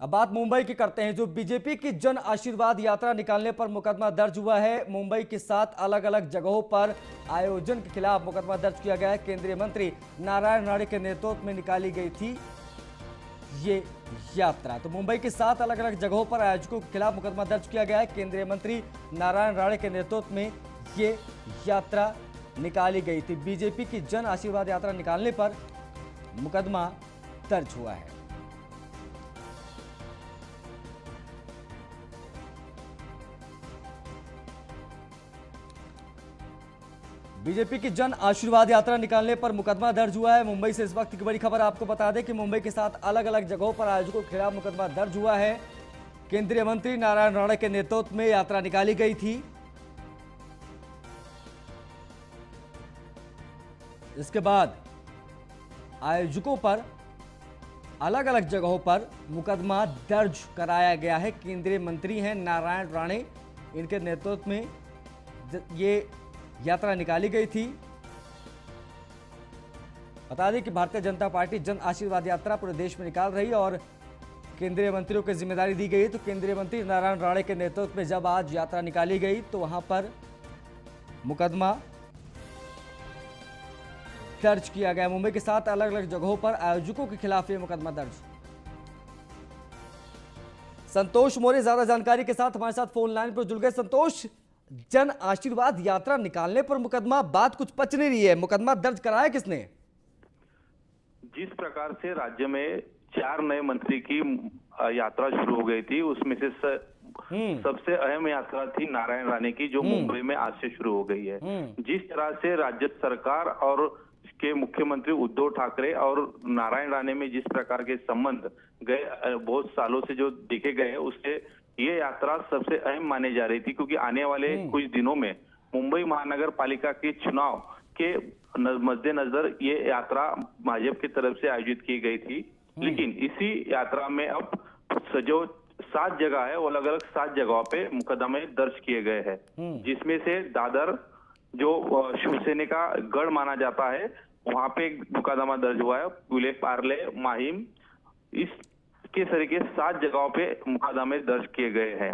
अब बात मुंबई की करते हैं। जो बीजेपी की जन आशीर्वाद यात्रा निकालने पर मुकदमा दर्ज हुआ है। मुंबई की 7 अलग अलग जगहों पर आयोजन के खिलाफ मुकदमा दर्ज किया गया है। केंद्रीय मंत्री नारायण राणे के नेतृत्व में निकाली गई थी ये यात्रा। तो मुंबई की 7 अलग अलग जगहों पर आयोजकों के खिलाफ मुकदमा दर्ज किया गया है। केंद्रीय मंत्री नारायण राणे के नेतृत्व में ये यात्रा निकाली गई थी। बीजेपी की जन आशीर्वाद यात्रा निकालने पर मुकदमा दर्ज हुआ है। बीजेपी की जन आशीर्वाद यात्रा निकालने पर मुकदमा दर्ज हुआ है। मुंबई से इस वक्त की बड़ी खबर आपको बता दें कि मुंबई के 7 अलग अलग जगहों पर आयोजकों के खिलाफ मुकदमा दर्ज हुआ है। केंद्रीय मंत्री नारायण राणे के नेतृत्व में यात्रा निकाली गई थी। इसके बाद आयोजकों पर अलग अलग जगहों पर मुकदमा दर्ज कराया गया है। केंद्रीय मंत्री हैं नारायण राणे, इनके नेतृत्व में ये यात्रा निकाली गई थी। बता दें कि भारतीय जनता पार्टी जन आशीर्वाद यात्रा पूरे देश में निकाल रही है और केंद्रीय मंत्रियों को जिम्मेदारी दी गई है। तो केंद्रीय मंत्री नारायण राणे के नेतृत्व में जब आज यात्रा निकाली गई तो वहां पर मुकदमा दर्ज किया गया। मुंबई के 7 अलग अलग जगहों पर आयोजकों के खिलाफ ये मुकदमा दर्ज। संतोष मौर्य ज्यादा जानकारी के साथ हमारे साथ फोन लाइन पर जुड़ गए। संतोष, जन आशीर्वाद यात्रा निकालने पर मुकदमा, बात कुछ पच नहीं रही है, मुकदमा दर्ज कराया किसने? जिस प्रकार से राज्य में 4 नए मंत्री की यात्रा शुरू हो गई थी, उसमें से सबसे अहम यात्रा थी नारायण राणे की, जो मुंबई में आज से शुरू हो गई है। जिस तरह से राज्य सरकार और के मुख्यमंत्री उद्धव ठाकरे और नारायण राणे में जिस प्रकार के संबंध गए बहुत सालों से जो देखे गए, उससे ये यात्रा सबसे अहम मानी जा रही थी, क्योंकि आने वाले कुछ दिनों में मुंबई महानगर पालिका के चुनाव के मद्देनजर ये यात्रा भाजपा की तरफ से आयोजित की गई थी। लेकिन इसी यात्रा में अब जो 7 जगह है वो अलग अलग 7 जगहों पे मुकदमे दर्ज किए गए हैं, जिसमें से दादर जो शिवसेना का गढ़ माना जाता है, वहां पे मुकदमा दर्ज हुआ है। पुले पार्ले, माहिम, इस तरीके 7 जगहों पे मुकदमे दर्ज किए गए हैं।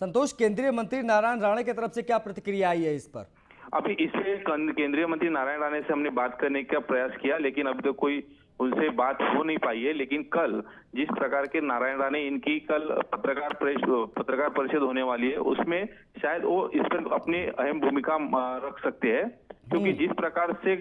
संतोष, केंद्रीय मंत्री नारायण राणे की तरफ से क्या प्रतिक्रिया आई है इस पर? अभी इसे केंद्रीय मंत्री नारायण राणे से हमने बात करने का प्रयास किया, लेकिन अभी तो कोई उनसे बात हो नहीं पाई है। लेकिन कल जिस प्रकार के नारायण राणे, इनकी कल पत्रकार परिषद होने वाली है, उसमें शायद वो इस पर अपनी अहम भूमिका रख सकते हैं, क्योंकि जिस प्रकार से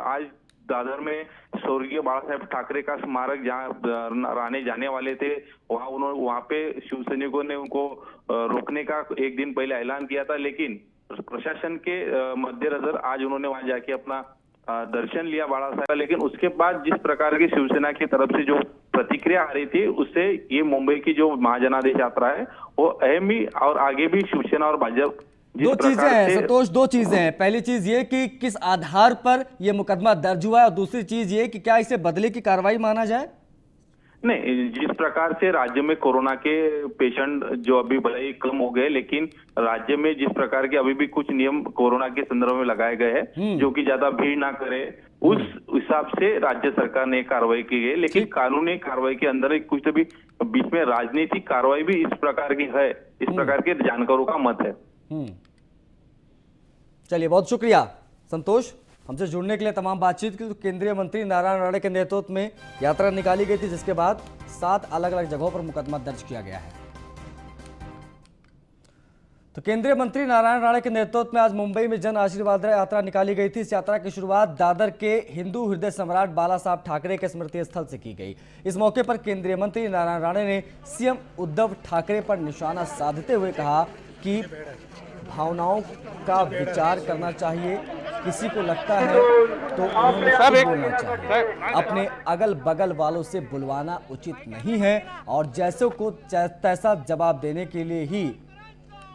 आज दादर में स्वर्गीय बाला साहेब ठाकरे का स्मारक जहाँ राणे जाने वाले थे, वहां पे शिवसैनिकों ने उनको रोकने का एक दिन पहले ऐलान किया था। लेकिन प्रशासन के मद्देनजर आज उन्होंने वहां जाके अपना दर्शन लिया बाला साहेब। लेकिन उसके बाद जिस प्रकार की शिवसेना की तरफ से जो प्रतिक्रिया आ रही थी, उससे ये मुंबई की जो महाजनादेश यात्रा है वो अहम ही, और आगे भी शिवसेना और भाजपा दो चीजें हैं संतोष, 2 चीजें हैं। पहली चीज ये कि किस आधार पर यह मुकदमा दर्ज हुआ है, और दूसरी चीज ये कि क्या इसे बदले की कार्रवाई माना जाए? नहीं, जिस प्रकार से राज्य में कोरोना के पेशेंट जो अभी भले ही कम हो गए, लेकिन राज्य में जिस प्रकार के अभी भी कुछ नियम कोरोना के संदर्भ में लगाए गए हैं, जो कि ज्यादा भीड़ ना करे, उस हिसाब से राज्य सरकार ने कार्रवाई की है। लेकिन कानूनी कार्रवाई के अंदर कुछ तो भी बीच में राजनीतिक कार्रवाई भी इस प्रकार की है, इस प्रकार के जानकारों का मत है। चलिए, बहुत शुक्रिया संतोष हमसे जुड़ने के लिए, तमाम बातचीत की। तो केंद्रीय मंत्री नारायण राणे के नेतृत्व में यात्रा निकाली गई थी, जिसके बाद 7 अलग अलग जगहों पर मुकदमा दर्ज किया गया है। तो केंद्रीय मंत्री नारायण राणे के नेतृत्व में आज मुंबई में जन आशीर्वाद यात्रा निकाली गई थी। इस यात्रा की शुरुआत दादर के हिंदू हृदय सम्राट बाला साहब ठाकरे के स्मृति स्थल से की गई। इस मौके पर केंद्रीय मंत्री नारायण राणे ने सीएम उद्धव ठाकरे पर निशाना साधते हुए कहा कि भावनाओं का विचार करना चाहिए, किसी को लगता है तो उन्हें बोलना चाहिए, अपने अगल बगल वालों से बुलवाना उचित नहीं है, और जैसों को तैसा जवाब देने के लिए ही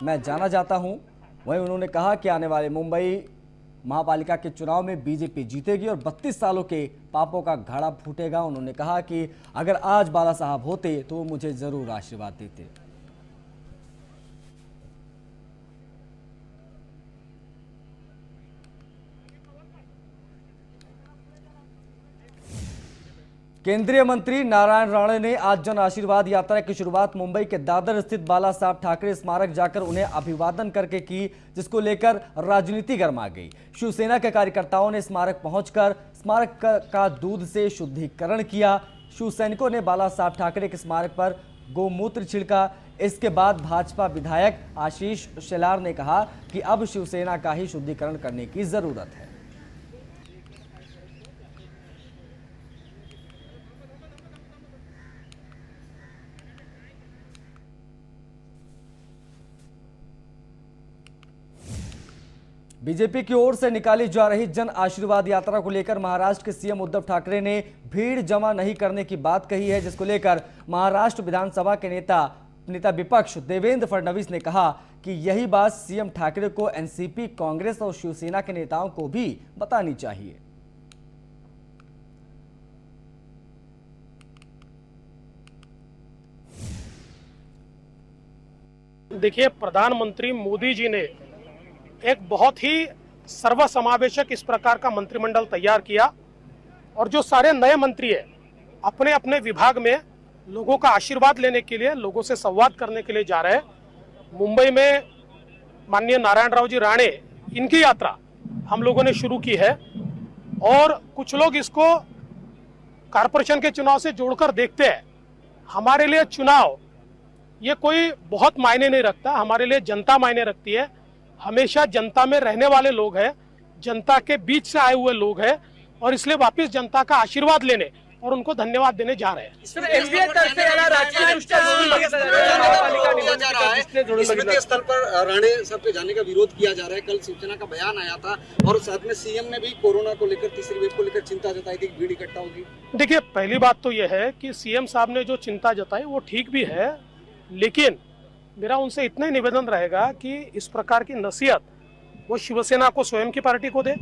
मैं जाना जाता हूं। वहीं उन्होंने कहा कि आने वाले मुंबई महापालिका के चुनाव में बीजेपी जीतेगी और 32 सालों के पापों का घड़ा फूटेगा। उन्होंने कहा कि अगर आज बाला साहब होते तो वो मुझे जरूर आशीर्वाद देते। केंद्रीय मंत्री नारायण राणे ने आज जन आशीर्वाद यात्रा की शुरुआत मुंबई के दादर स्थित बाला साहब ठाकरे स्मारक जाकर उन्हें अभिवादन करके की, जिसको लेकर राजनीति गर्मा गई। शिवसेना के कार्यकर्ताओं ने स्मारक पहुंचकर स्मारक का दूध से शुद्धिकरण किया। शिव सैनिकों ने बाला साहब ठाकरे के स्मारक पर गोमूत्र छिड़का। इसके बाद भाजपा विधायक आशीष शेलार ने कहा कि अब शिवसेना का ही शुद्धिकरण करने की जरूरत है। बीजेपी की ओर से निकाली जा रही जन आशीर्वाद यात्रा को लेकर महाराष्ट्र के सीएम उद्धव ठाकरे ने भीड़ जमा नहीं करने की बात कही है, जिसको लेकर महाराष्ट्र विधानसभा के नेता विपक्ष देवेंद्र फडणवीस ने कहा कि यही बात सीएम ठाकरे को एनसीपी, कांग्रेस और शिवसेना के नेताओं को भी बतानी चाहिए। देखिए, प्रधानमंत्री मोदी जी ने एक बहुत ही सर्वसमावेशक इस प्रकार का मंत्रिमंडल तैयार किया और जो सारे नए मंत्री हैं अपने अपने विभाग में लोगों का आशीर्वाद लेने के लिए, लोगों से संवाद करने के लिए जा रहे हैं। मुंबई में माननीय नारायण राव जी राणे, इनकी यात्रा हम लोगों ने शुरू की है और कुछ लोग इसको कारपोरेशन के चुनाव से जोड़कर देखते हैं। हमारे लिए चुनाव ये कोई बहुत मायने नहीं रखता, हमारे लिए जनता मायने रखती है। हमेशा जनता में रहने वाले लोग हैं, जनता के बीच से आए हुए लोग हैं और इसलिए वापस जनता का आशीर्वाद लेने और उनको धन्यवाद देने जा रहे हैं। स्मृति स्थल पर राणे साहब के जाने का विरोध किया जा रहा है। कल शिवसेना का बयान आया था और साथ में सीएम ने भी कोरोना को लेकर, तीसरी वेव को लेकर चिंता जताई थी, भीड़ इकट्ठा होगी। देखिए, पहली बात तो यह है कि सीएम साहब ने जो चिंता जताई वो ठीक भी है, लेकिन मेरा उनसे इतना ही निवेदन रहेगा कि इस प्रकार की नसीहत वो शिवसेना को, स्वयं की पार्टी को दे,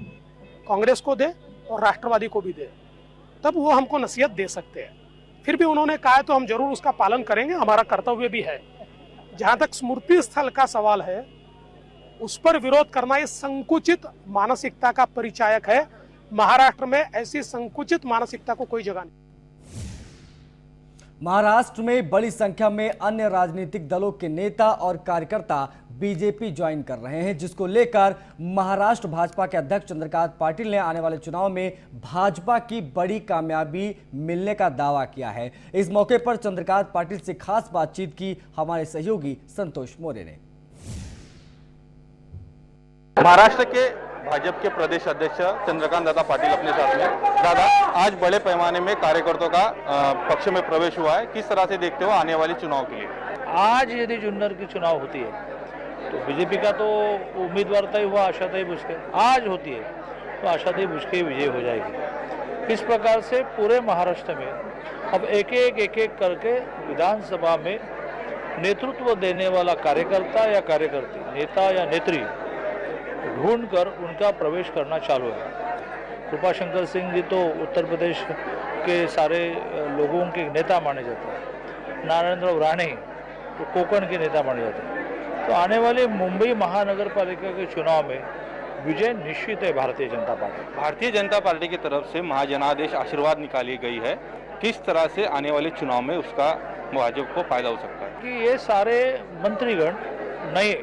कांग्रेस को दे और राष्ट्रवादी को भी दे, तब वो हमको नसीहत दे सकते हैं। फिर भी उन्होंने कहा है तो हम जरूर उसका पालन करेंगे, हमारा कर्तव्य भी है। जहां तक स्मृति स्थल का सवाल है, उस पर विरोध करना ये संकुचित मानसिकता का परिचायक है। महाराष्ट्र में ऐसी संकुचित मानसिकता को कोई जगह नहीं। महाराष्ट्र में बड़ी संख्या में अन्य राजनीतिक दलों के नेता और कार्यकर्ता बीजेपी ज्वाइन कर रहे हैं, जिसको लेकर महाराष्ट्र भाजपा के अध्यक्ष चंद्रकांत पाटिल ने आने वाले चुनाव में भाजपा की बड़ी कामयाबी मिलने का दावा किया है। इस मौके पर चंद्रकांत पाटिल से खास बातचीत की हमारे सहयोगी संतोष मौर्य ने। महाराष्ट्र के भाजपा के प्रदेश अध्यक्ष चंद्रकांत दादा पाटिल अपने साथ में। दादा, आज बड़े पैमाने में कार्यकर्ताओं का पक्ष में प्रवेश हुआ है, किस तरह से देखते हो आने वाले चुनाव के लिए? आज यदि जुन्नर की चुनाव होती है तो बीजेपी का तो उम्मीदवार तय हुआ आशाताई बुचके, आज होती है तो आशाताई बुचके विजय हो जाएगी। इस प्रकार से पूरे महाराष्ट्र में अब एक एक करके विधानसभा में नेतृत्व देने वाला कार्यकर्ता या कार्यकर्ती, नेता या नेत्री ढूंढकर उनका प्रवेश करना चालू है। कृपाशंकर सिंह जी तो उत्तर प्रदेश के सारे लोगों के नेता माने जाते हैं, नारायण राव राणे तो कोकण के नेता माने जाते हैं। तो आने वाले मुंबई महानगर पालिका के चुनाव में विजय निश्चित है भारतीय जनता पार्टी। भारतीय जनता पार्टी की तरफ से महाजनादेश आशीर्वाद निकाली गई है, किस तरह से आने वाले चुनाव में उसका भाजपा को फायदा हो सकता है? कि ये सारे मंत्रीगण नए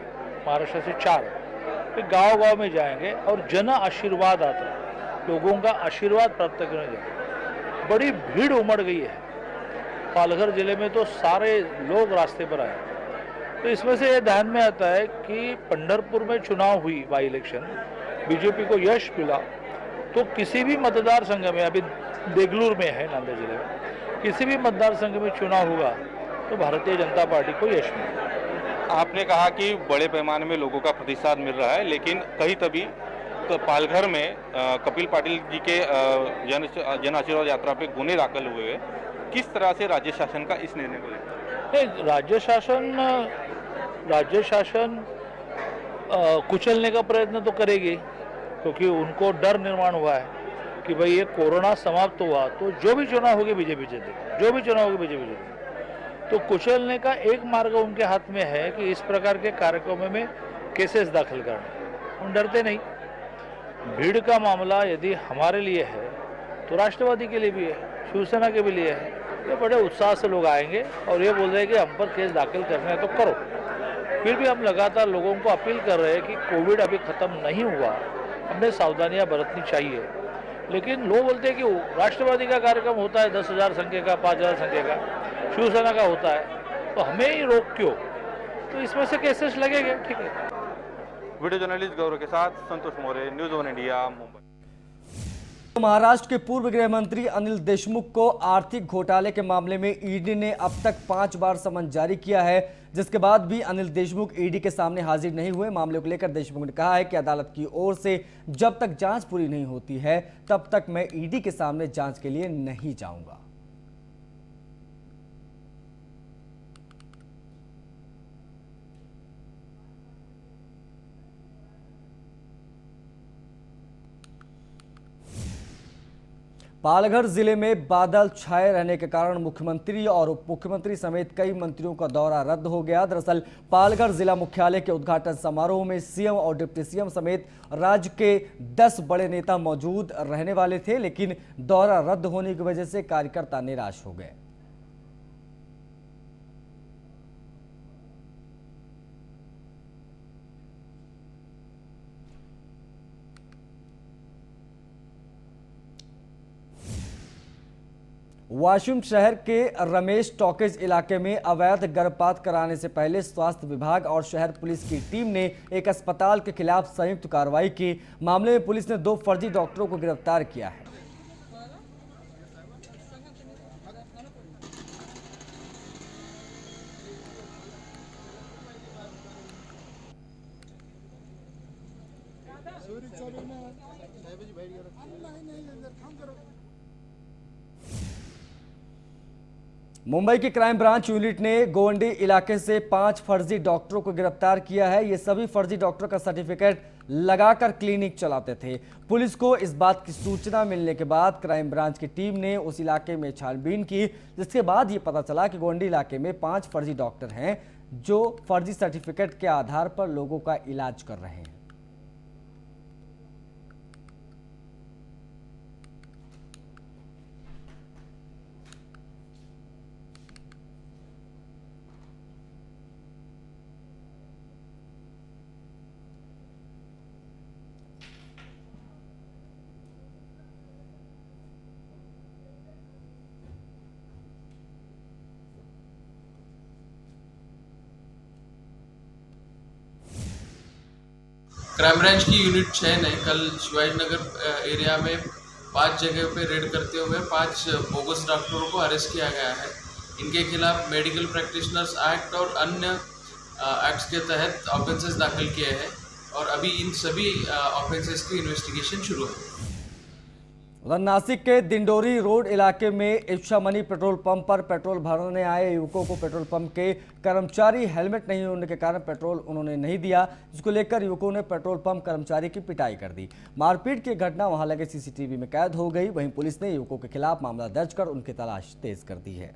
महाराष्ट्र से 4 गांव-गांव में जाएंगे और जन आशीर्वाद यात्रा, लोगों का आशीर्वाद प्राप्त करने जाएंगे। बड़ी भीड़ उमड़ गई है, पालघर जिले में तो सारे लोग रास्ते पर आए। तो इसमें से ये ध्यान में आता है कि पंढरपुर में चुनाव हुई बाई इलेक्शन, बीजेपी को यश मिला, तो किसी भी मतदार संघ में, अभी देगलूर में है नांदेड़ जिले में, किसी भी मतदार संघ में चुनाव हुआ तो भारतीय जनता पार्टी को यश मिला। आपने कहा कि बड़े पैमाने में लोगों का प्रतिसाद मिल रहा है, लेकिन कहीं तभी तो पालघर में कपिल पाटिल जी के जन आशीर्वाद यात्रा पे गुने दाखिल हुए, किस तरह से राज्य शासन का इस निर्णय को लेकर? राज्य शासन कुचलने का प्रयत्न तो करेगी, क्योंकि उनको डर निर्माण हुआ है कि भाई ये कोरोना समाप्त हुआ तो जो भी चुनाव होगी बीजेपी जीतेगी, जो भी चुनाव होगी बीजेपी जीतेगी। तो कुचलने का एक मार्ग उनके हाथ में है कि इस प्रकार के कार्यक्रमों में केसेस दाखिल करना। हम डरते नहीं। भीड़ का मामला यदि हमारे लिए है तो राष्ट्रवादी के लिए भी है, शिवसेना के भी लिए है। ये बड़े उत्साह से लोग आएंगे और ये बोल रहे हैं कि हम पर केस दाखिल करना है तो करो। फिर भी हम लगातार लोगों को अपील कर रहे हैं कि कोविड अभी ख़त्म नहीं हुआ, हमने सावधानियां बरतनी चाहिए। लेकिन लोग बोलते हैं कि राष्ट्रवादी का कार्यक्रम होता है 10,000 संख्या का, 5,000 संख्या का, शिवसेना का होता है, तो हमें ही रोक क्यों? तो इसमें से केसेस लगेंगे, ठीक है। वीडियो जर्नलिस्ट गौरव के साथ संतोष मौर्य, न्यूज़ 1 इंडिया, मुंबई। महाराष्ट्र के पूर्व गृह मंत्री अनिल देशमुख को आर्थिक घोटाले के मामले में ईडी ने अब तक 5 बार समन जारी किया है, जिसके बाद भी अनिल देशमुख ईडी के सामने हाजिर नहीं हुए। मामले को लेकर देशमुख ने कहा है कि अदालत की ओर से जब तक जांच पूरी नहीं होती है तब तक मैं ईडी के सामने जांच के लिए नहीं जाऊंगा। पालघर जिले में बादल छाए रहने के कारण मुख्यमंत्री और उप मुख्यमंत्री समेत कई मंत्रियों का दौरा रद्द हो गया। दरअसल पालघर जिला मुख्यालय के उद्घाटन समारोह में सीएम और डिप्टी सीएम समेत राज्य के 10 बड़े नेता मौजूद रहने वाले थे, लेकिन दौरा रद्द होने की वजह से कार्यकर्ता निराश हो गए। वाशिम शहर के रमेश टॉकीज इलाके में अवैध गर्भपात कराने से पहले स्वास्थ्य विभाग और शहर पुलिस की टीम ने एक अस्पताल के खिलाफ संयुक्त कार्रवाई की। मामले में पुलिस ने 2 फर्जी डॉक्टरों को गिरफ्तार किया है। मुंबई की क्राइम ब्रांच यूनिट ने गोवंडी इलाके से 5 फर्जी डॉक्टरों को गिरफ्तार किया है। ये सभी फर्जी डॉक्टर का सर्टिफिकेट लगाकर क्लिनिक चलाते थे। पुलिस को इस बात की सूचना मिलने के बाद क्राइम ब्रांच की टीम ने उस इलाके में छानबीन की, जिसके बाद ये पता चला कि गोवंडी इलाके में 5 फर्जी डॉक्टर हैं जो फर्जी सर्टिफिकेट के आधार पर लोगों का इलाज कर रहे हैं। क्राइम ब्रांच की यूनिट 6 ने कल शिवाजी नगर एरिया में 5 जगह पे रेड करते हुए 5 बोगस डॉक्टरों को अरेस्ट किया गया है। इनके खिलाफ मेडिकल प्रैक्टिशनर्स एक्ट और अन्य एक्ट्स के तहत ऑफेंसेस दाखिल किए हैं और अभी इन सभी ऑफेंसेस की इन्वेस्टिगेशन शुरू है। उधर नासिक के दिंडोरी रोड इलाके में इच्छा मनी पेट्रोल पंप पर पेट्रोल भरने आए युवकों को पेट्रोल पंप के कर्मचारी हेलमेट नहीं होने के कारण पेट्रोल उन्होंने नहीं दिया, जिसको लेकर युवकों ने पेट्रोल पंप कर्मचारी की पिटाई कर दी। मारपीट की घटना वहां लगे सीसीटीवी में कैद हो गई। वहीं पुलिस ने युवकों के खिलाफ मामला दर्ज कर उनकी तलाश तेज कर दी है।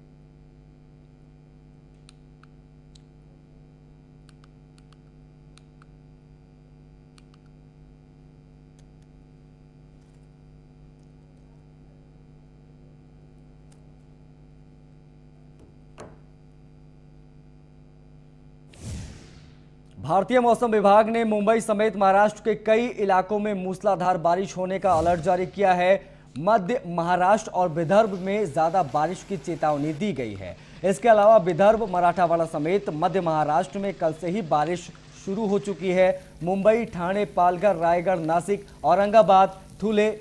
भारतीय मौसम विभाग ने मुंबई समेत महाराष्ट्र के कई इलाकों में मूसलाधार बारिश होने का अलर्ट जारी किया है। मध्य महाराष्ट्र और विदर्भ में ज्यादा बारिश की चेतावनी दी गई है। इसके अलावा विदर्भ, मराठावाड़ा समेत मध्य महाराष्ट्र में कल से ही बारिश शुरू हो चुकी है। मुंबई, ठाणे, पालघर, रायगढ़, नासिक, औरंगाबाद, धुले,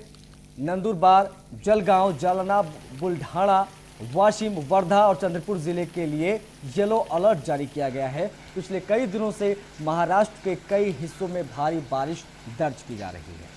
नंदुरबार, जलगांव, जालना, बुल्ढाना, वाशिम, वर्धा और चंद्रपुर जिले के लिए येलो अलर्ट जारी किया गया है। पिछले कई दिनों से महाराष्ट्र के कई हिस्सों में भारी बारिश दर्ज की जा रही है।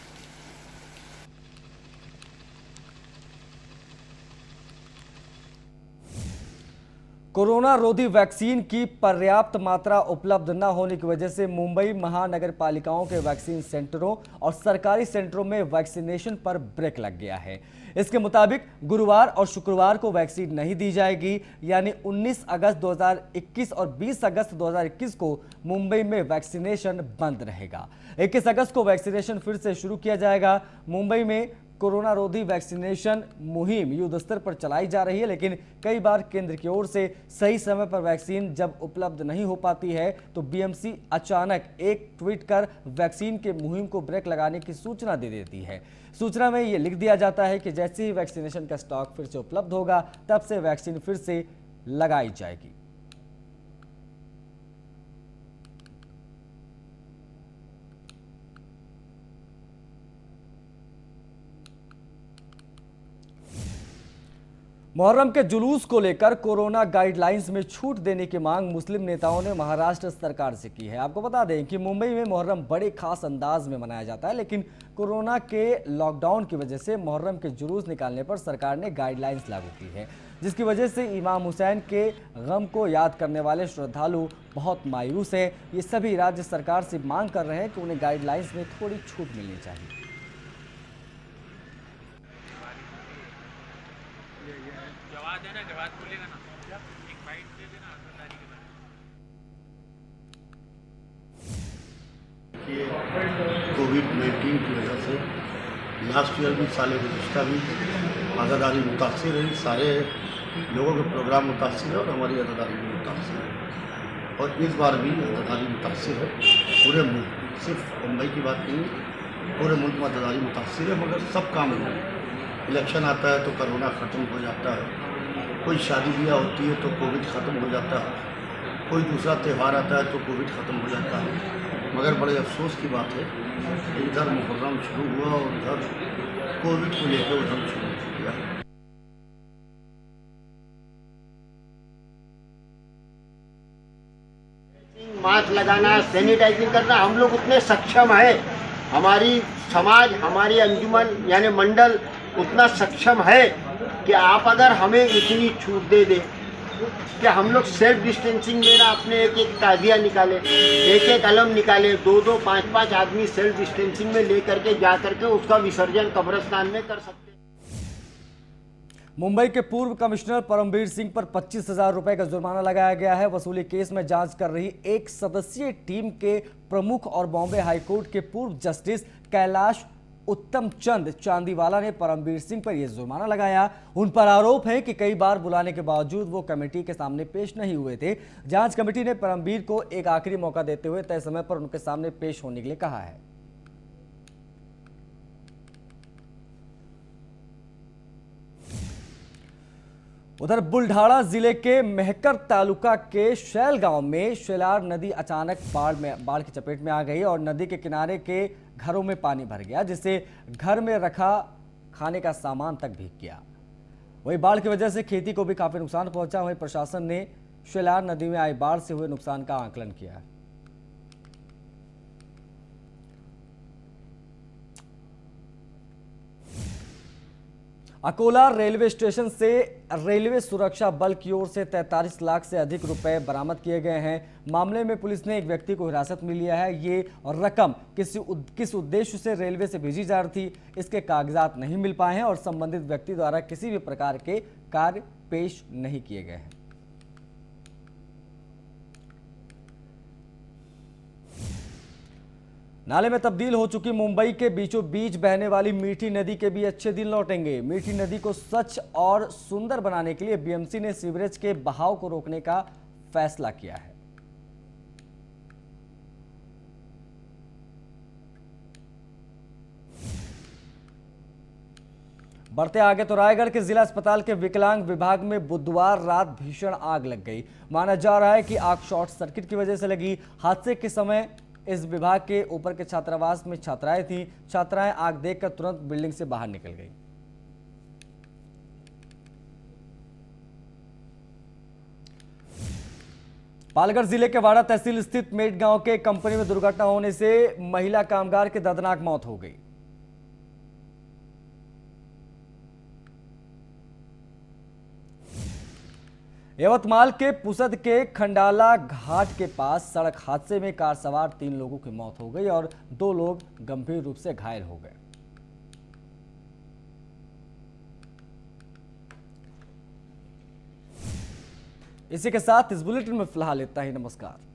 कोरोना रोधी वैक्सीन की पर्याप्त मात्रा उपलब्ध न होने की वजह से मुंबई महानगर पालिकाओं के वैक्सीन सेंटरों और सरकारी सेंटरों में वैक्सीनेशन पर ब्रेक लग गया है। इसके मुताबिक गुरुवार और शुक्रवार को वैक्सीन नहीं दी जाएगी, यानी 19 अगस्त 2021 और 20 अगस्त 2021 को मुंबई में वैक्सीनेशन बंद रहेगा। 21 अगस्त को वैक्सीनेशन फिर से शुरू किया जाएगा। मुंबई में कोरोना रोधी वैक्सीनेशन मुहिम युद्ध स्तर पर चलाई जा रही है, लेकिन कई बार केंद्र की ओर से सही समय पर वैक्सीन जब उपलब्ध नहीं हो पाती है तो बीएमसी अचानक एक ट्वीट कर वैक्सीन के मुहिम को ब्रेक लगाने की सूचना दे देती है। सूचना में ये लिख दिया जाता है कि जैसे ही वैक्सीनेशन का स्टॉक फिर से उपलब्ध होगा तब से वैक्सीन फिर से लगाई जाएगी। मुहर्रम के जुलूस को लेकर कोरोना गाइडलाइंस में छूट देने की मांग मुस्लिम नेताओं ने महाराष्ट्र सरकार से की है। आपको बता दें कि मुंबई में मुहर्रम बड़े खास अंदाज में मनाया जाता है, लेकिन कोरोना के लॉकडाउन की वजह से मुहर्रम के जुलूस निकालने पर सरकार ने गाइडलाइंस लागू की है, जिसकी वजह से इमाम हुसैन के गम को याद करने वाले श्रद्धालु बहुत मायूस है। ये सभी राज्य सरकार से मांग कर रहे हैं कि उन्हें गाइडलाइंस में थोड़ी छूट मिलनी चाहिए। कोविड-19 की वजह से लास्ट ईयर भी साल गुज़श्ता भी आज़ादारी मुतासिर है, सारे लोगों के प्रोग्राम मुतासिर है और हमारी आज़ादारी भी मुतासिर है। और इस बार भी आज़ादारी मुतासिर है पूरे मुल्क, सिर्फ मुंबई की बात नहीं, पूरे मुल्क में आज़ादारी मुतासिर है। मगर सब काम में इलेक्शन आता है तो कोरोना ख़त्म हो जाता है, कोई शादी ब्याह होती है तो कोविड ख़त्म हो जाता है, कोई दूसरा त्यौहार आता है तो कोविड ख़त्म हो जाता है। मगर बड़े अफसोस की बात है कि इधर मुहर्रम शुरू हुआ और इधर कोविड को लेकर उधर शुरू हो गया। मास्क लगाना, सैनिटाइजिंग करना, हम लोग उतने सक्षम है, हमारी समाज, हमारी अंजुमन यानी मंडल उतना सक्षम है कि आप अगर हमें इतनी छूट दे दें कि हम लोग सेल्फ डिस्टेंसिंग में ना अपने एक एक ताजिया निकाले, एक एक अलम निकाले, 2-2, 5-5 आदमी सेल्फ डिस्टेंसिंग में ले करके जा करके उसका विसर्जन कब्रिस्तान में कर सकते हैं। मुंबई के पूर्व कमिश्नर परमवीर सिंह पर 25,000 रुपए का जुर्माना लगाया गया है। वसूली केस में जांच कर रही एक सदस्यीय टीम के प्रमुख और बॉम्बे हाईकोर्ट के पूर्व जस्टिस कैलाश उत्तम चंद चांदीवाला ने परमवीर सिंह पर यह जुर्माना लगाया। उन पर आरोप है कि कई बार बुलाने के बावजूद वो कमेटी के सामने पेश नहीं हुए थे। जांच कमेटी ने परमवीर को एक आखिरी मौका देते हुए तय समय पर उनके सामने पेश होने के लिए कहा है। उधर बुल्ढाड़ा जिले के मेहकर तालुका के शैल गांव में शेलार नदी अचानक बाढ़ की चपेट में आ गई और नदी के किनारे के घरों में पानी भर गया, जिससे घर में रखा खाने का सामान तक भीग गया। वहीं बाढ़ की वजह से खेती को भी काफी नुकसान पहुंचा। वहीं प्रशासन ने शेलार नदी में आई बाढ़ से हुए नुकसान का आकलन किया। अकोला रेलवे स्टेशन से रेलवे सुरक्षा बल की ओर से 43 लाख से अधिक रुपए बरामद किए गए हैं। मामले में पुलिस ने एक व्यक्ति को हिरासत में लिया है। ये रकम किस उद्देश्य से रेलवे से भेजी जा रही थी, इसके कागजात नहीं मिल पाए हैं और संबंधित व्यक्ति द्वारा किसी भी प्रकार के कार्य पेश नहीं किए गए हैं। नाले में तब्दील हो चुकी मुंबई के बीचों बीच बहने वाली मीठी नदी के भी अच्छे दिन लौटेंगे। मीठी नदी को स्वच्छ और सुंदर बनाने के लिए बीएमसी ने सीवरेज के बहाव को रोकने का फैसला किया है। बढ़ते आगे तो रायगढ़ के जिला अस्पताल के विकलांग विभाग में बुधवार रात भीषण आग लग गई। माना जा रहा है कि आग शॉर्ट सर्किट की वजह से लगी। हादसे के समय इस विभाग के ऊपर के छात्रावास में छात्राएं थीं। छात्राएं आग देखकर तुरंत बिल्डिंग से बाहर निकल गईं। पालघर जिले के वाड़ा तहसील स्थित मेट गांव के कंपनी में दुर्घटना होने से महिला कामगार की दर्दनाक मौत हो गई। यवतमाल के पुसद के खंडाला घाट के पास सड़क हादसे में कार सवार 3 लोगों की मौत हो गई और 2 लोग गंभीर रूप से घायल हो गए। इसी के साथ इस बुलेटिन में फिलहाल इतना ही। नमस्कार।